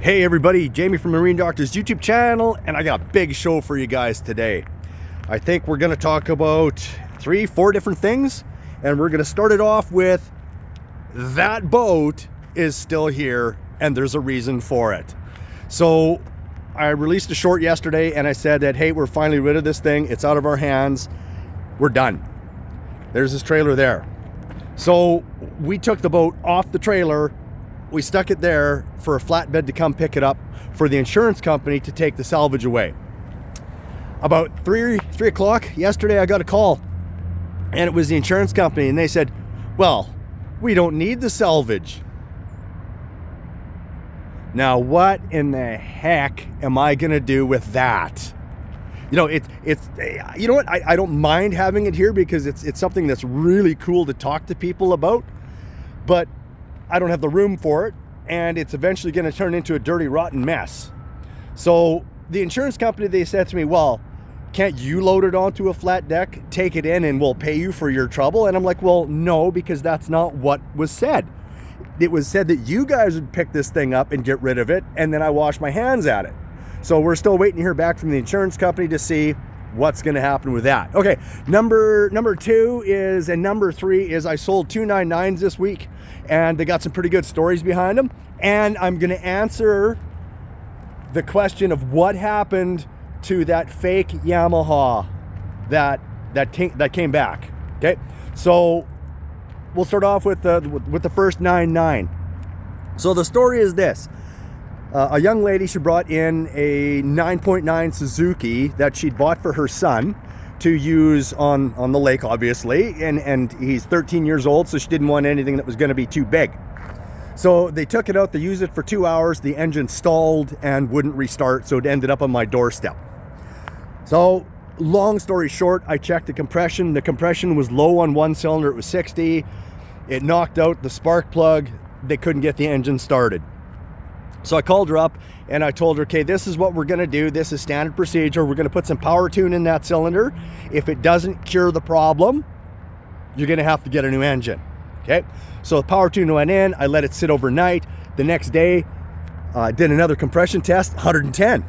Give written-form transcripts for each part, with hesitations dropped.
Hey everybody, Jamie from Marine Doctor's YouTube channel, and I got a big show for you guys today. I think we're gonna talk about 3-4 different things, and we're gonna start it off with that boat is still here and there's a reason for it. So I released a short yesterday and I said that, hey, we're finally rid of this thing. It's out of our hands. We're done. There's this trailer there. So we took the boat off the trailer. We stuck it there for a flatbed to come pick it up for the insurance company to take the salvage away. About 3 o'clock yesterday, I got a call, and it was the insurance company, and they said, well, we don't need the salvage. Now, what in the heck am I gonna do with that? You know, you know what? I don't mind having it here because it's something that's really cool to talk to people about, but I don't have the room for it, and it's eventually going to turn into a dirty, rotten mess. So the insurance company, they said to me, well, can't you load it onto a flat deck, take it in, and we'll pay you for your trouble? And I'm like, well, no, because that's not what was said. It was said that you guys would pick this thing up and get rid of it, and then I wash my hands at it. So we're still waiting to hear back from the insurance company to see what's going to happen with that. Okay, number 2 is, and number 3 is, I sold 2 9.9s this week, and they got some pretty good stories behind them. And I'm going to answer the question of what happened to that fake Yamaha that came back. Okay, so we'll start off with the first 9.9. So the story is this. A young lady, she brought in a 9.9 Suzuki that she'd bought for her son to use on the lake, obviously, and he's 13 years old, so she didn't want anything that was going to be too big. So they took it out, they used it for 2 hours, the engine stalled and wouldn't restart, so it ended up on my doorstep. So long story short, I checked the compression. The compression was low on one cylinder, it was 60. It knocked out the spark plug. They couldn't get the engine started. So I called her up and I told her, okay, this is what we're gonna do. This is standard procedure. We're gonna put some power tune in that cylinder. If it doesn't cure the problem, you're gonna have to get a new engine, okay? So the power tune went in, I let it sit overnight. The next day, I did another compression test, 110.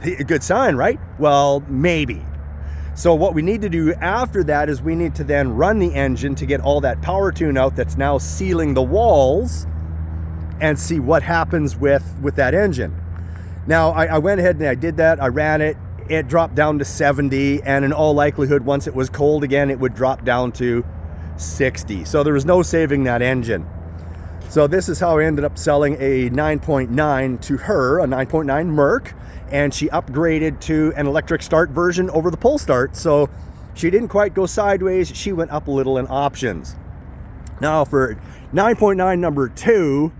A good sign, right? Well, maybe. So what we need to do after that is we need to then run the engine to get all that power tune out that's now sealing the walls and see what happens with that engine. Now, I went ahead and I did that. I ran it. It dropped down to 70, and in all likelihood, once it was cold again, it would drop down to 60. So there was no saving that engine. So this is how I ended up selling a 9.9 to her, a 9.9 Merc, and she upgraded to an electric start version over the pull start. So she didn't quite go sideways. She went up a little in options. Now for 9.9 number 2,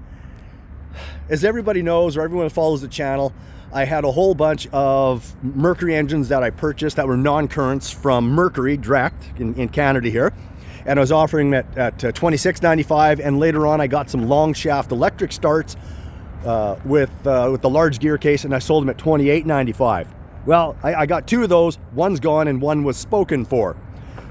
as everybody knows, or everyone who follows the channel, I had a whole bunch of Mercury engines that I purchased that were non-currents from Mercury direct in Canada here, and I was offering them at $26.95, and later on I got some long shaft electric starts with the large gear case, and I sold them at $28.95. Well, I got 2 of those. One's gone and one was spoken for.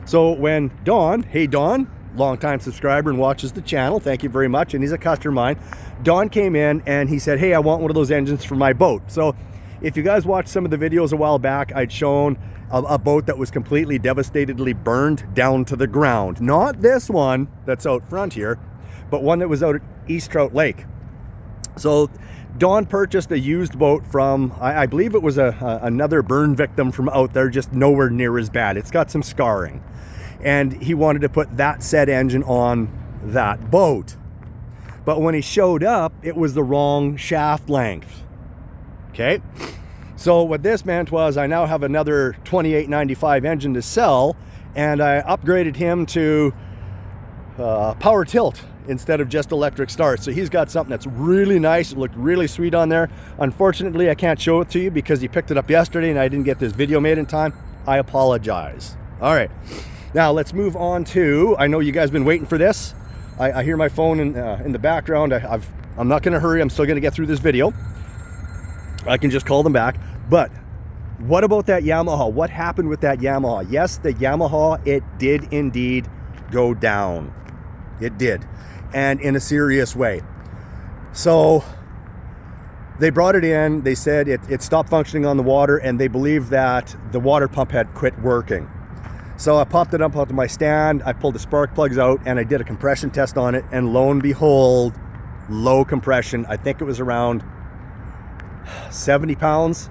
So when Don, hey Don, longtime subscriber and watches the channel, thank you very much, and he's a customer of mine. Don came in and he said, hey, I want one of those engines for my boat. So if you guys watched some of the videos a while back, I'd shown a boat that was completely devastatedly burned down to the ground. Not this one that's out front here, but one that was out at East Trout Lake. So Don purchased a used boat from, I believe it was another burn victim from out there, just nowhere near as bad. It's got some scarring. And he wanted to put that said engine on that boat. But when he showed up, it was the wrong shaft length. Okay? So what this meant was I now have another $28.95 engine to sell, and I upgraded him to power tilt instead of just electric start. So he's got something that's really nice. It looked really sweet on there. Unfortunately, I can't show it to you because he picked it up yesterday and I didn't get this video made in time. I apologize. All right. Now let's move on to, I know you guys have been waiting for this. I hear my phone in the background. I'm not going to hurry. I'm still going to get through this video. I can just call them back. But what about that Yamaha? What happened with that Yamaha? Yes, the Yamaha, it did indeed go down. It did. And in a serious way. So They brought it in, they said it stopped functioning on the water, and they believed that the water pump had quit working. So I popped it up onto my stand, I pulled the spark plugs out, and I did a compression test on it, and lo and behold, low compression. I think it was around 70 pounds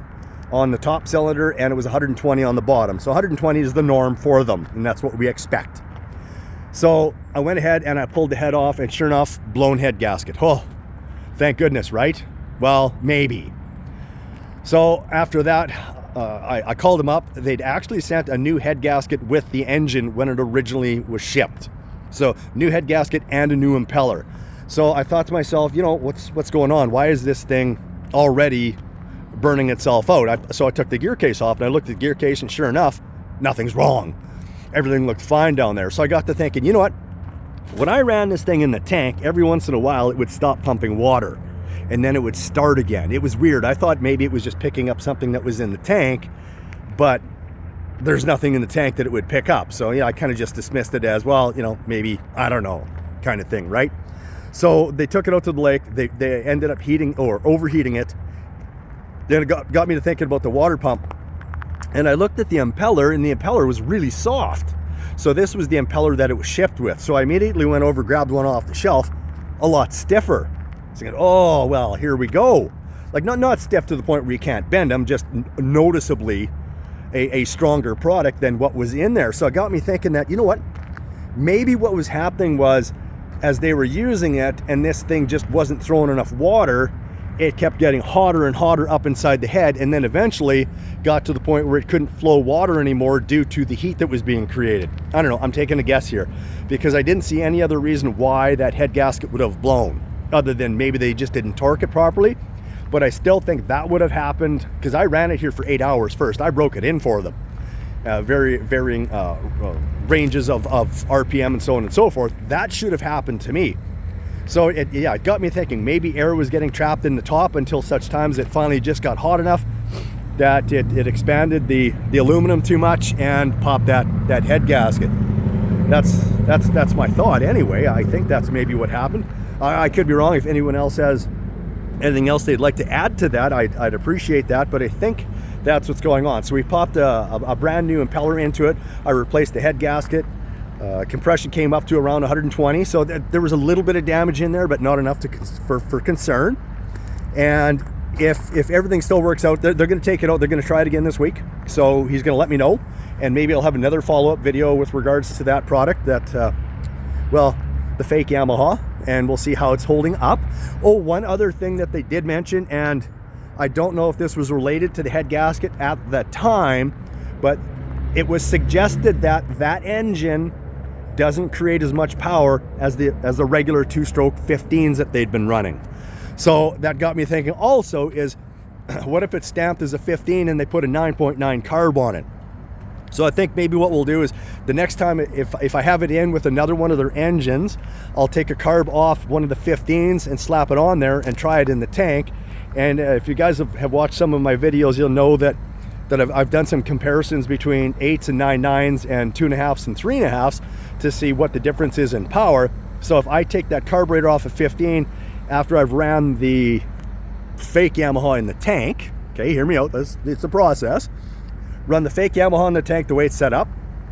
on the top cylinder, and it was 120 on the bottom. So 120 is the norm for them, and that's what we expect. So I went ahead and I pulled the head off, and sure enough, blown head gasket. Oh, thank goodness, right? Well, maybe. So after that, I called them up. They'd actually sent a new head gasket with the engine when it originally was shipped. So new head gasket and a new impeller. So I thought to myself, you know, what's going on? Why is this thing already burning itself out? So I took the gear case off and I looked at the gear case, and sure enough, nothing's wrong. Everything looked fine down there. So I got to thinking, you know what? When I ran this thing in the tank, every once in a while it would stop pumping water, and then it would start again. It was weird. I thought maybe it was just picking up something that was in the tank, but there's nothing in the tank that it would pick up. So yeah, I kind of just dismissed it as, well, you know, maybe, I don't know, kind of thing, right? So they took it out to the lake. They ended up heating or overheating it. Then it got me to thinking about the water pump. And I looked at the impeller, and the impeller was really soft. So this was the impeller that it was shipped with. So I immediately went over, grabbed one off the shelf, a lot stiffer. So I go, oh, well, here we go. Like not stiff to the point where you can't bend them, just noticeably a stronger product than what was in there. So it got me thinking that, you know what, maybe what was happening was, as they were using it and this thing just wasn't throwing enough water, it kept getting hotter and hotter up inside the head, and then eventually got to the point where it couldn't flow water anymore due to the heat that was being created. I don't know, I'm taking a guess here, because I didn't see any other reason why that head gasket would have blown, other than maybe they just didn't torque it properly. But I still think that would have happened, because I ran it here for 8 hours first. I broke it in for them. Varying ranges of RPM and so on and so forth. That should have happened to me. So it got me thinking, maybe air was getting trapped in the top until such times it finally just got hot enough that it expanded the aluminum too much and popped that head gasket. That's my thought anyway. I think that's maybe what happened. I could be wrong. If anyone else has anything else they'd like to add to that, I'd appreciate that, but I think that's what's going on. So we popped a brand new impeller into it. I replaced the head gasket. Compression came up to around 120, so there was a little bit of damage in there, but not enough for concern. And if everything still works out, they're going to take it out. They're going to try it again this week. So he's going to let me know, and maybe I'll have another follow-up video with regards to that product, the fake Yamaha, and we'll see how it's holding up. Oh, one other thing that they did mention, and I don't know if this was related to the head gasket at the time, but it was suggested that that engine doesn't create as much power as the regular two-stroke 15s that they'd been running. So that got me thinking also is, what if it's stamped as a 15 and they put a 9.9 carb on it? So I think maybe what we'll do is, the next time if I have it in with another one of their engines, I'll take a carb off one of the 15s and slap it on there and try it in the tank. And if you guys have watched some of my videos, you'll know that I've done some comparisons between 8s and 9.9s and 2.5s and 3.5s to see what the difference is in power. So if I take that carburetor off of 15 after I've ran the fake Yamaha in the tank, okay, hear me out, it's a process. Run the fake Yamaha in the tank the way it's set up,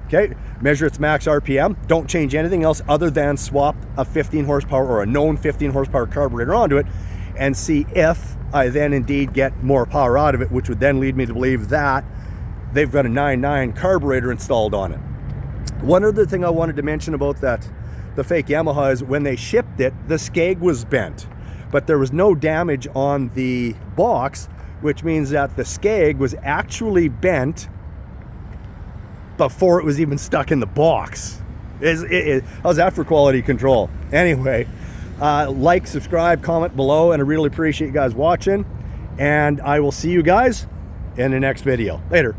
okay, measure its max RPM, don't change anything else other than swap a 15 horsepower or a known 15 horsepower carburetor onto it, and see if I then indeed get more power out of it, which would then lead me to believe that they've got a 9.9 carburetor installed on it. One other thing I wanted to mention about the fake Yamaha is, when they shipped it, the skeg was bent, but there was no damage on the box, which means that the skeg was actually bent before it was even stuck in the box. How's that for quality control? Anyway, like, subscribe, comment below, and I really appreciate you guys watching, and I will see you guys in the next video. Later.